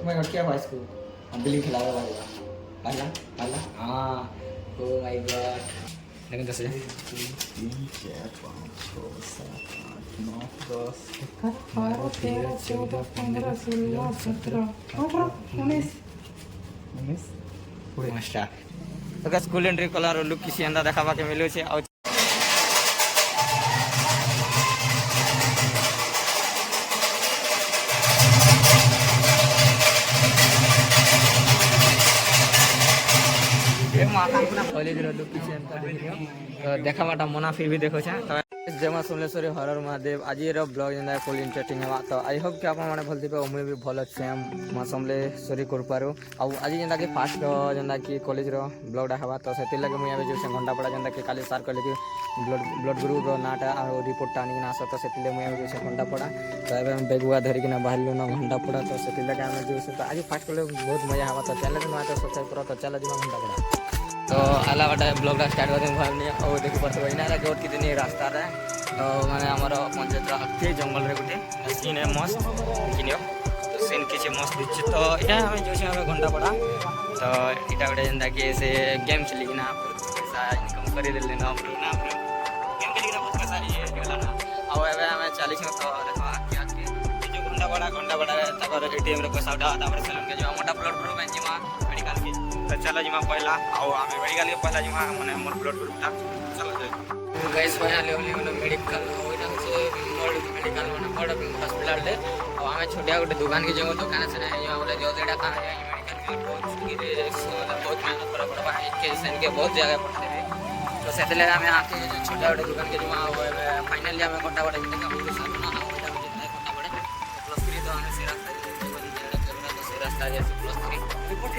मैं क्या वॉइस को बिल्ली खिला रहा है आला आला हाँ ओ माय गॉड लेकिन 10 3 4 5 6 7 8 9 10 12 13 14 15 16 17 18 19 तो स्कूल एंट्री कलर लुक किसी अंदा देखाबा के मिलो छे और कॉलेज लुक किसी अंदा देखाबाटा मना फिर भी देखो छे तो जय मां सोमलेश्वरी हर महादेव आज ब्लॉग जेंदा फुल इंटरेस्टिंग है तो आई होप कि आप मैंने भल थे मुझे भी भल अच्छे मां सोमलेश्वरी कृपारू आज जेंदा कि फास्ट जेंदा कि कॉलेज ब्लॉग हवा तो से लगे मुझे जो घंटापड़ा जेंदा कि काली सार कहले कि ब्लड ग्रुप नाटा और रिपोर्टा आनिक आस तो से मुझे जो घंटापड़ा तो ये बेगुआ धरिकी बाहर ना घंटापड़ा तो से लगे आम जो तो आज फास्ट कले बहुत मजा हवा तो चैनल नुआ तो सब्सक्राइब करो तो चलो जी घंटापड़ा तो आला बाटा ब्लॉगटा स्टार्ट कर भावनी और देखी पार्थ इना गोट कि दिन रास्ता तो मैंने आमर पंचायत अगे जंगल रे गोटे सीन है मस्त देखिनियो तो सीन किसी मस्त दिखे तो यहाँ हमें जो हमें घंटापड़ा तो इटा गोटे जेनता कि से गेम खेलिकिना पैसा इनकम कर गेम खेलिकिना बहुत पैसा ये ना आउ एबे हमें चली तो देखो आगे आगे जो घंटापड़ा एटीएम रे पैसा उठा तापर सेलून के जो मोटा ब्लड ग्रुप में जिमा मेडिकल के तो चलो जिमा पहला आउ हमें मेडिकल के पहला जिमा माने मोर ब्लड ग्रुप था चलो जाए गाइस फाइनली ओनली माने मेडिकल होइना से मेडिकल माने बड़ हॉस्पिटल ले और हमें छोटिया गोटे दुकान के जो दुकान से यहाँ बोले जो देड़ा का मेडिकल के बहुत मेहनत करा पड़बा इनके इनके बहुत जगह पड़ते हैं तो से हमें आके जो छोटा गोटे दुकान के जो फाइनली हमें घंटा बड़ा जितने का सामना ना होता जितने घंटा बड़े प्लस 3 तो हमें से रास्ता जैसे प्लस 3 रिपोर्ट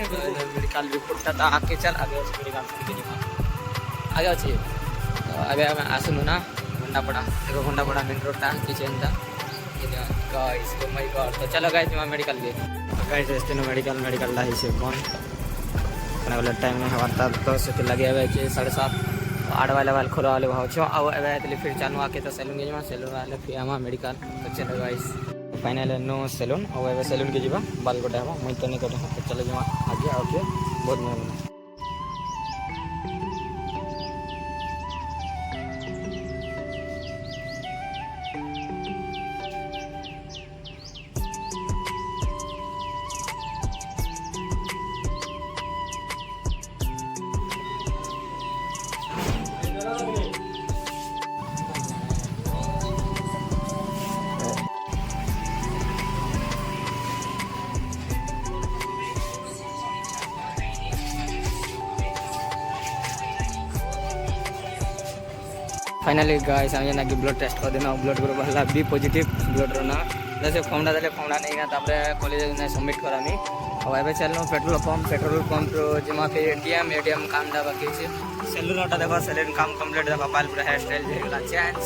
मेडिकल रिपोर्ट था आके चल आगे मेडिकल के आगे अच्छी तो आगे हमें आसनु ना घंटापड़ा देखो घंटापड़ा मेन रोड था किसी अंदा गाइस ओ माय गॉड तो चलो गाइस मैं मेडिकल के तो गाइस este no मेडिकल ला से कौन अपना वाला टाइम में हवाता तो से लगे हुए कि 7:30 8 वाले खोला वाले भाव छो अब एबे फिर चालू आके तो सैलून के जमा सैलून वाले फिर हम मेडिकल तो चलो गाइस फाइनल नो सैलून और एबे सैलून के जीवा बाल कटा हम मैं तो नहीं कटा तो चलो जमा आगे आके बहुत मजा फाइनली गाइस हम जेना कि ब्लड टेस्ट कर देना ब्लड ग्रुप हला बी पॉजिटिव ब्लड रहना जैसे फॉर्मटा देले फॉर्मटा नहीं ना तापर कॉलेज ने सबमिट करामी और एबे चलनो पेट्रोल पंप जमा फिर एटीएम काम दा बाकी छे सेलूनटा देखो सेलून काम कंप्लीट देखो बाल पूरा हेयर स्टाइल जेला चेंज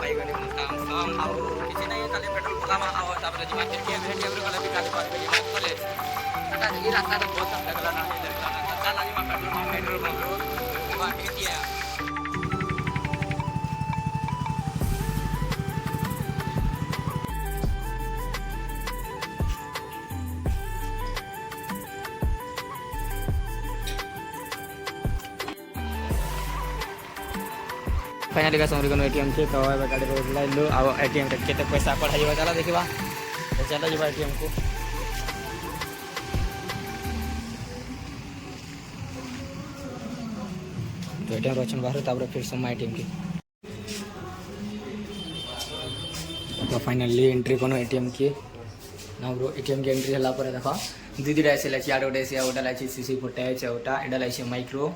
भाई गनी काम और किसी नहीं खाली पेट्रोल पंप और तापर जमा एटीएम रे वाला भी खाली पास जमा कॉलेज कटा ई रास्ता तो बहुत लगला ना चला जमा पेट्रोल पंप बाकी दिया फाइनली का समरी को एटीएम के तो गाड़ी रोड लाइन लो आ एटीएम के केते पैसा पढ़ाई चला देखिबा तो चला जीवा एटीएम को तो एटीएम रचन बाहर तापर फिर समय एटीएम के तो फाइनली एंट्री कोनो एटीएम के ना ब्रो एटीएम के एंट्री हला पर देखो दीदी डाइसे लाची आडो डाइसे ओटा लाची सीसी फोटे छ ओटा एडा लाची माइक्रो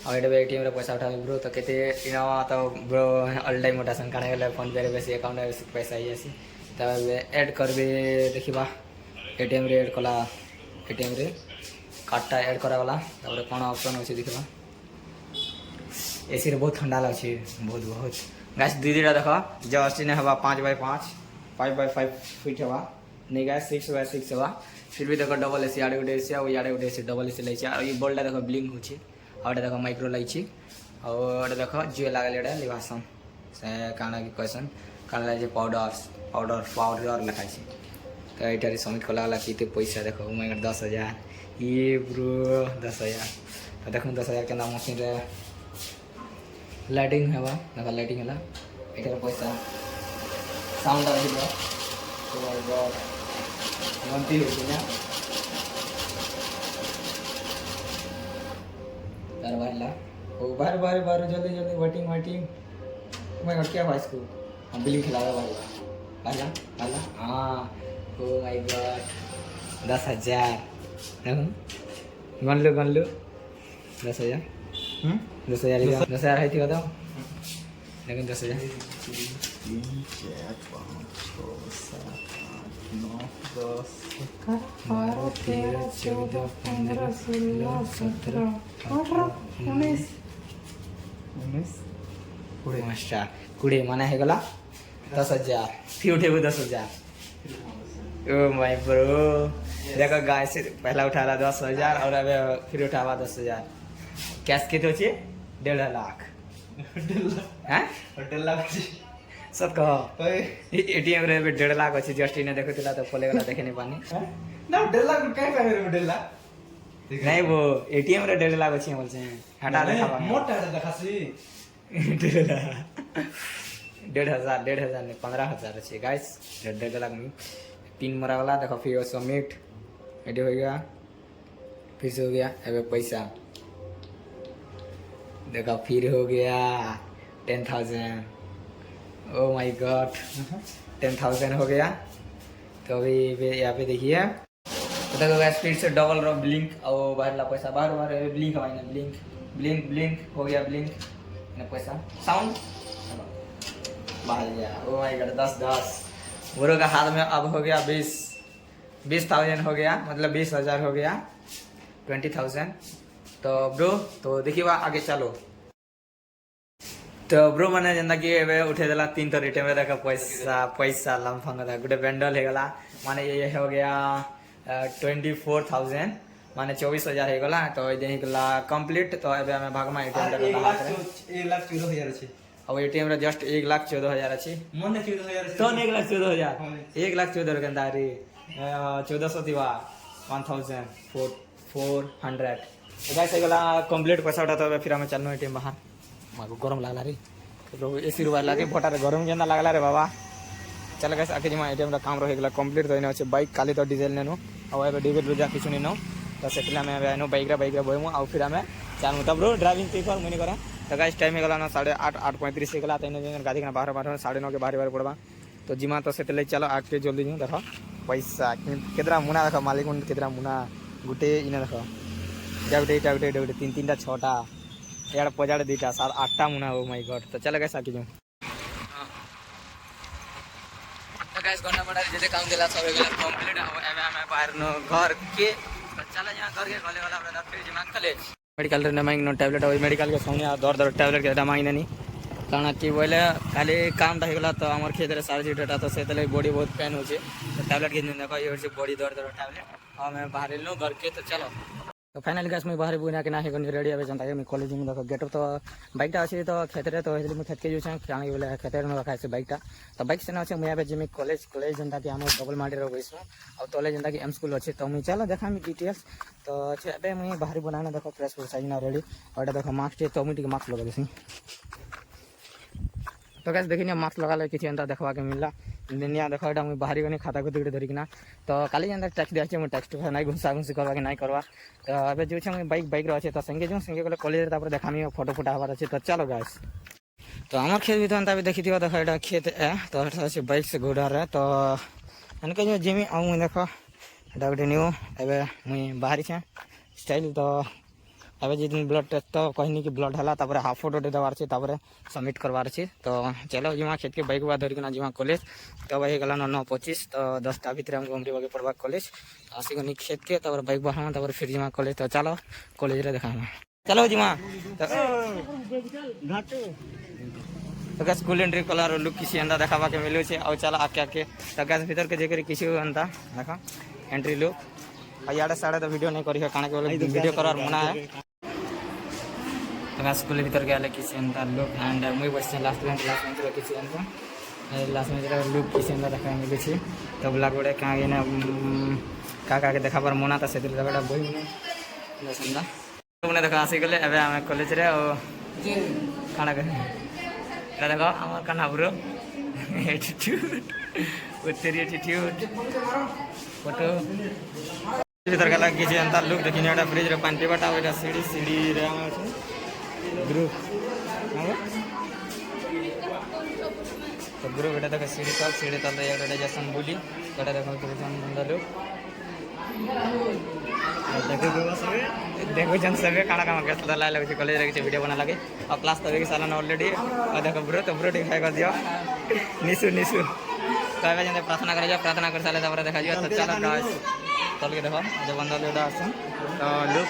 और एटीएम रे पैसा उठा ब्रो तो कहते इना तो ब्रो ऑल टाइम उठा सन काने गले फोन पे रे बेसी अकाउंट रे पैसा आई आसी तब ऐड करबे देखिबा एटीएम रे ऐड कला एटीएम रे कार्डटा ऐड करा वाला तब कोन ऑप्शन होछि देखिबा एसी रे बहुत ठंडा लागी बहुत गाइस दीदीटा देखो जस्ट ने हवा 5x5 फीट हवा नहीं गाइस 6x6 हवा फिर भी देखो डबल एसी आडे उडे एसी और याडे उडे एसी डबल एसी लाइछि और ये बॉलटा देखो ब्लिंक होछि और देखो माइक्रो लाइछि और देखो जियो लागल एडा लिवासन से काना की क्वेश्चन काना जे पाउडर लिखाइ छै तो ये सबमिट कला कि पैसा देख ओ माय गॉड 10,000 ये ब्रो 10,000 तो देखो 10,000 के नाम मशीन रे लाइटिंग हेबा देखो लाइटिंग हला एटार पैसा साउंड आइल ओ माय गॉड गंती होती ना तार बाहरला ओ बाहर जल्दी वेटिंग ओ माय गॉड क्या हुआ इसको हम बिलिंग खिलावे वाला हाँ ओ माय गॉड 10,000 गन लो 10,000 10,000 है थी बताओ लेकिन 10,000 3 4 5 6 7 8 9 10 12 13 14 15 16 17 18 19 20 माने है गला 10,000 फिर उठेबो 10,000 ओ माय ब्रो देखो गाइस पहला उठाला 10,000 और अब फिर उठावा 10,000 कैश कितने अच्छे 1.5 लाख हैं 1.5 लाख सत कह एटीएम रे 1.5 लाख अच्छे जस्ट इने देखो तिला तो खोले गला देखे नहीं पानी ना 1.5 लाख काय पाए रे 1.5 लाख नहीं वो एटीएम रे 1.5 लाख अच्छे बोलते हैं हटा दे खावा मोटा देखासी 1.5 लाख 1,500 नहीं 15,000 अच्छे गाइस 1.5 लाख में 3 मरा वाला देखो फिर सबमिट एडी हो गया फिर से हो गया अब पैसा देखो फिर हो गया 10,000 ओ माय गॉड 10,000 हो गया तो अभी यहाँ पे देखिए तो देखो गाइस फिर से डबल रो ब्लिंक और बाहर ला पैसा बाहर ब्लिंक हमारे ब्लिंक हो गया ब्लिंक ना पैसा साउंड बाहर गया ओ माय गॉड 10 ब्रो का हाथ में अब हो गया 20,000 हो गया मतलब 20,000 हो गया 20,000 तो ब्रो तो देखिए आगे चलो तो ब्रो मैंने जेनता कि उठे देला 3 तो रिटर्न में देखा पैसा लमफंग गोटे बेंडल हो गला माने ये हो गया 24,000 माने 24,000 हो गला तो ये गला कंप्लीट तो अबे हमें भागमा एटीएम 1,14,000 अछि और एटीएम रे जस्ट 1,14,000 अछि मन 14,000 तो 1,14,000 1,14,000 के अंदर 1,400 दिवा 1,400 गाइस गला कंप्लीट पैसा उठा तो फिर हमें चलनो एटीएम बाहर माको गरम लागला रे तो एसी रुवा लागे फोटा रे गरम जेना लागला रे बाबा चल गाइस आके जमा एटीएम रा काम रहे गला कंप्लीट तो इने अछि बाइक खाली तो डीजल नेनो और एबे डीजल रुजा किछु नेनो तो सेटला में एबे नो बाइक रे बोइमु और फिर हमें चालू तब ब्रो ड्राइविंग पे कर मुनी करा तो गाइस टाइम गला ना 8:30 8:35 से गला तो इने गाड़ी का बाहर 9:30 के बाहर पड़वा तो जिमा तो सेटले चलो आके जल्दी जू देखो पैसा केतरा मुना देखो मालिक मन केतरा मुना गुटे इने देखो जाउटे 3-3टा 6टा यार पजाड़ 2टा 7-8टा मुना ओ माय गॉड तो चलो गाइस आके जू तो गाइस गन्ना बड़ा जे काम देला सब गला कंप्लीट अब हमें बाहर नो घर के तो चला जा घर के गले वाला ब्रदर फिर जिमा कॉलेज मेडिकल रे मांग नो टैबलेट और मेडिकल के सामने दर टैबलेट के मांग नहीं कारण कि बोले खाली काम होगा तो आम खेत सार्जी डेटा तो से बॉडी बहुत पेन हो टैबलेट के देखो ये बॉडी दर्द टैबलेट और मैं बाहर लो घर के तो चलो तो फाइनली गैस मैं बाहर बुना के ना रेडी है जनता मैं कॉलेज में देखो गेट तो बाइकटा अच्छे तो खेतरे तो मुझे खेत के जो कहीं बोले खेतर में रखा है बाइकटा तो बाइक से ना अच्छे मुझे जी कॉलेज जनता कि आम डबल माटी रही और तले जनता कि एम स्कूल अच्छे तो मुझे चलो देखा डिटेल्स तो अच्छे मुझे बाहर बनाना देखो फ्रेश फ्रेश रेडी और देखो मास्क तो मुझे मास्क लगा देसी तो कैसे देखिए मास्क लगा किसी एंता देखा के मिलला दुनिया देखो ये मुझे बाहरी गनी खाता को धरिकिना तो काली एंता टैक्स दिया मुझे टैक्स ना घुसा घुसी करवा कि नहीं करवा तो अबे जो मुझे बाइक अच्छे तो संगे जो संगे गले कॉलेज देखा फोटो फोटा हबार अच्छे तो चलो गाइस तो हमार खेत भी तो एंता भी देखी देखो ये खेत है तो अच्छे बाइक से घोड़ा रहे तो इनके जो जिमी आऊँ देखो ये गोटे न्यू एवं मुझे बाहरी छे स्टाइल तो अब जिन ब्लड टेस्ट तो कहनी कि ब्लड है तापर हाफ फोटो देवार अच्छे सबमिट करवार अच्छे तो चलो जिमा खेत के बाइक धरिकिना जिमा कॉलेज तो वही गला 9:25 तो 10टा भितर हमको हमरी बागे पड़वा कॉलेज आसिक खेत के तब बाइक बढ़ा तब फिर जिमा कॉलेज तो चलो कॉलेज रे देखा चलो जिमा तो gas school entry colour look किसी अंदा देखा के मिले और चलो आके आके तो गैस भीतर के जेकर किसी अंदा देखा एंट्री लुक इे साढ़े तो वीडियो नहीं करी है काना के वीडियो करार मना है तो स्कूल भीतर गया किसी अंतर लोग एंड मुझे बस लास्ट बेंच किसी अंतर लास्ट में जो लुक किसी देखा मिली तो ब्लॉग गोटे कहीं क्या देखा पार मना से गोटा बही मैंने देख आसीगले एवं आम कॉलेज रे काଣା देख आम कान्हा ब्रो एटीट्यूड उत्तरी एटीट्यूड फोटो भर गला किसी एंता लुक देखी फ्रिज रे पानी पीबाटा और सीढ़ी सीढ़ी रे ग्रुप तो ग्रुप एटा देख सीढ़ी तल ये जैसन बुली एटा देख बंदा लोग देखो जन सब काना काम करता ला लगे कॉलेज रे वीडियो बना लगे और क्लास तो सालन ऑलरेडी और देखो ब्रो तो ब्रो ठीक कर दियो निशु निशु तो एबे जने प्रार्थना करे जा प्रार्थना कर साले तबरा देखा जियो तो चलो गाइस चल के देखो जो बंदा लोडा आसन तो लुक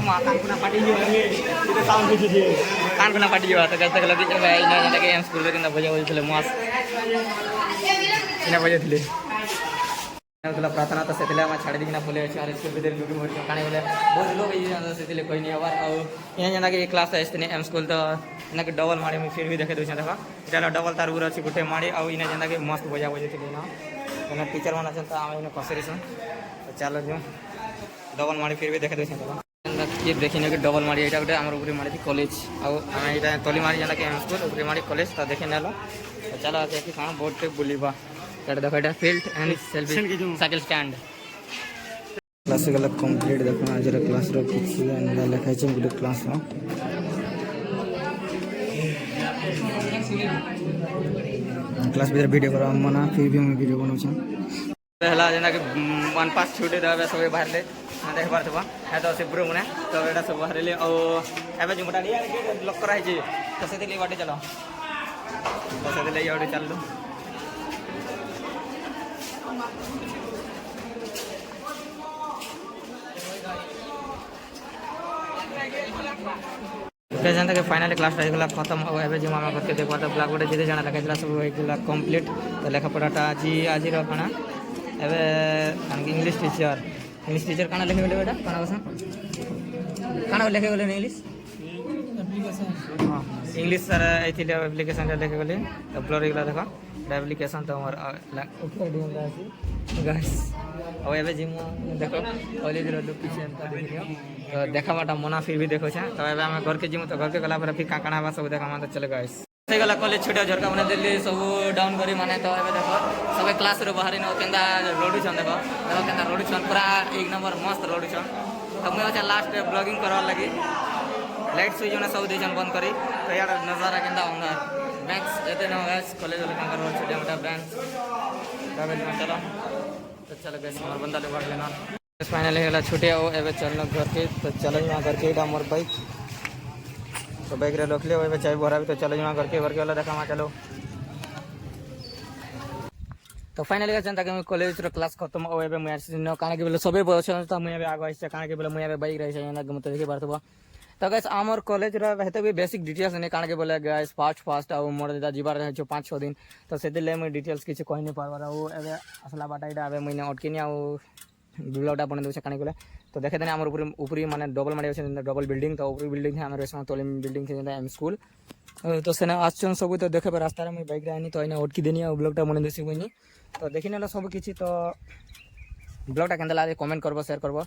कान कुना पाटी जो है ये साउंड कुछ जे कान कुना पाटी जो तो कहते लगे जे भाई इना जने के एम स्कूल रे किंदा बजे होइले मस्त इना बजे थिले मतलब प्रार्थना तो सेतिले हम छाड़ी दिना बोले अछि आर स्कूल भीतर लोग मोर काने बोले बहुत लोग ये सेतिले कोई नहीं आवर और इना जना के क्लास आइसने एम स्कूल तो इना के डबल मारी में फिर भी देखे दोछ देखा इटा डबल तार उर अछि गुटे मारी और इना जना के मस्त बजा बजे थिले ना इना टीचर मन अछन तो हम इना कसेरिसन तो चलो जो डबल मारी फिर भी देखे दोछ देखा ये देखने के डबल मारी यहाँ गोटे आम ऊपर मारी थी कॉलेज आम यहाँ तली मारी जाना कि एम स्कूल ऊपर मारी कॉलेज तो देखे ना तो चलो आगे कौन बोर्ड पे बुलवा देखो ये field and selfie cycle stand class गला कंप्लीट देखो आज क्लास रो किछि लिखा है गोटे क्लास रो क्लास भीतर वीडियो करा मना फिर भी मैं वीडियो बनाऊ पहला जना कि 1 पास छुटे दबे सब बाहर ले देख पारथबा है तो से ब्रो मने तो एटा सब बाहर ले और एबे जुमटा लिया गेट लॉक करा है जी तो से ले बाटे चलो तो से ले याडे चल लो तो जानते कि फाइनली क्लास गला खत्म हो एबे जे मामा करके देखो तो ब्लॉग गोटे जे जाना लगा सब गला कंप्लीट तो लेखा पढ़ाटा आज रो काना एबे इंग्लिश टीचर काना लिखे बोले बेटा काना बसन काना लिखे बोले इंग्लिश इंग्लिश सर आइथिले एप्लीकेशन लिखे बोले तो ब्लर गला देखो एप्लीकेशन तो हमर ऊपर दिया अछि गाइस और एबे जिम देखो कॉलेज रो लुक किछ एंता देखियो तो देखाबाटा मना फिर भी देखो छ तो एबे हम घर के जिम तो घर के गला पर फिर काना बा सब देखा तो चले गाइस से गला कॉलेज छोटा झरका बना दिल्ली सब डाउन करी माने तो एबे देखो सब क्लास रो बाहर न केंदा रोड छन देखो केंदा रोड छन पूरा एक नंबर मस्त रोड छन तो मैं अच्छा लास्ट ब्लॉगिंग करवा लगी लाइट स्विच ने सब देजन बंद करी तो यार नजारा केंदा होंगा बैंक्स एते न गाइस कॉलेज वाले का रोड छोटा मोटा बैंक्स तबे चलो तो चलो गाइस हमर बंदा ले भाग लेना फाइनली गला छुटे हो एबे चलना घर के तो चलो यहां घर के मोर बाइक तो बाइक रे रख ले एबे चाय भरा भी तो चलो यहां घर के वाला देखा मा चलो तो फाइनली जनता के कॉलेज रो क्लास खत्म हो एबे मैं न काना के बोले सबे बस त मैं एबे आगो आइसे काना के बोले मैं एबे बाइक रही छै ना मत देखि बारतबा तो गाइस आमर कॉलेज रो हेते भी बेसिक डिटेल्स ने काना के बोले गाइस फास्ट आ मोर दादा जीवार रहे 5-6 दिन तो सेते ले मैं डिटेल्स किछ कहि नै पारबा ओ एबे असला बाटा इडा एबे मैंने अटकिनी आ ब्लॉगटा बने दोछ काना के तो देखे देने आमर ऊपरी माने डबल मारी अछि डबल बिल्डिंग तो ऊपरी बिल्डिंग है हमर रेसमा तोली बिल्डिंग छै एम स्कूल तो सेना आछन सब तो देखे पर रास्ता रे मैं बाइक रे आनी तो इना अटकी देनी आ ब्लॉगटा बने दोछि बनी तो देखि नेला सब किछि तो ब्लॉगटा केंदा लागे कमेंट करबो शेयर करबो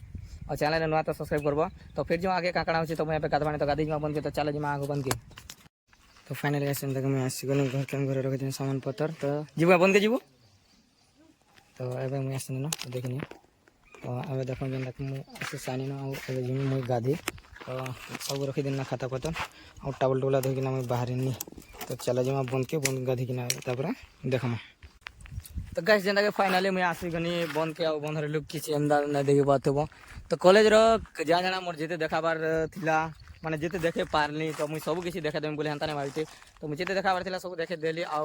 और चैनल नुआ तो सब्सक्राइब करबो तो फिर जो आगे काकड़ा होछि तो मैं पे गाधवाने तो गादी में बन के तो चलो जिमा आगो बन के तो फाइनली ऐसे तक मैं आसी गनो घर के घर रख दिन सामान पत्तर तो जीवा बन के जीवो तो एबे मैं आसी न देखिनी तो एबे देखो जन तक मैं ऐसे सानी न एबे जिमी मैं गादी तो सब रखी दिन ना खाता पत्तर और टावल टोला धोई ना मैं बाहर नी तो चलो जिमा बन के बन गाधी किना तापर देखम तो गाइस जेंदा के फाइनली मैं आसी गनी बन के आ बन रे लोग किछ अंदर न देखि बातबो तो कॉलेज रो जा जाना मोर जेते देखाबार थिला माने जेते देखे पारनी तो मुई सब किछि देखा देम बोले हंता ने भाईते तो मुझे जेते देखाबार थिला सब देखे देली आ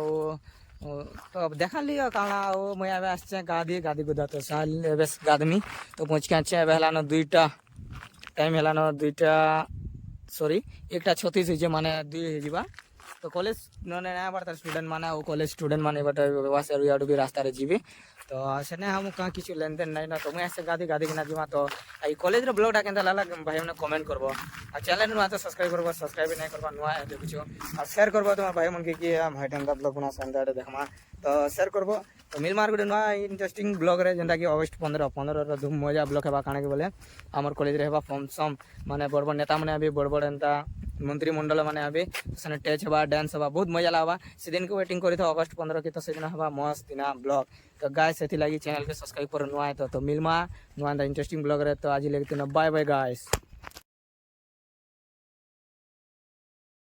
तो अब देखा लियो काना ओ मैं आबे आछे गादी गुदा तो साल एबे गादमी तो पहुंच के आछे एबे हला न दुईटा टाइम हला न दुईटा सॉरी एकटा 36 जे माने 2 हे जिबा तो कॉलेज नने ना पड़ता स्टूडेंट माने वो कॉलेज स्टूडेंट माने बट बस याडू भी रास्ता रे जीवी तो सेने हम का किछु लेन देन नहीं ना तो मैं ऐसे गादी गादी के ना जीवा तो आई कॉलेज रे ब्लॉग टा केनता लाला भाई हमने कमेंट करबो आ चैनल नु तो सब्सक्राइब करबो सब्सक्राइब नहीं करबो नुआ है किछु आ शेयर करबो तुम्हार भाई मन के कि हम हाइटन का ब्लॉग बना संदा देखमा तो शेयर करबो तो मिल मार गुटे नुआ इंटरेस्टिंग ब्लॉग रे जेंता कि अगस्त 15 रो धूम मजा ब्लॉग हेबा काणे के बोले हमर कॉलेज रे हेबा फंक्शन माने बड़ बड़ नेता माने अभी बड़ बड़ एंता मंत्रिमंडल माने अभी सेने टेच हेबा डांस हेबा बहुत मजा लावा से दिन को वेटिंग करी तो अगस्त 15 के तो से दिन हेबा मस्त दिना ब्लॉग तो गाइस सेति लागि चैनल के सब्सक्राइब कर नुआ तो मिलमा नुआ इंटरेस्टिंग ब्लॉग रे तो आज लेके बाय बाय गाइस।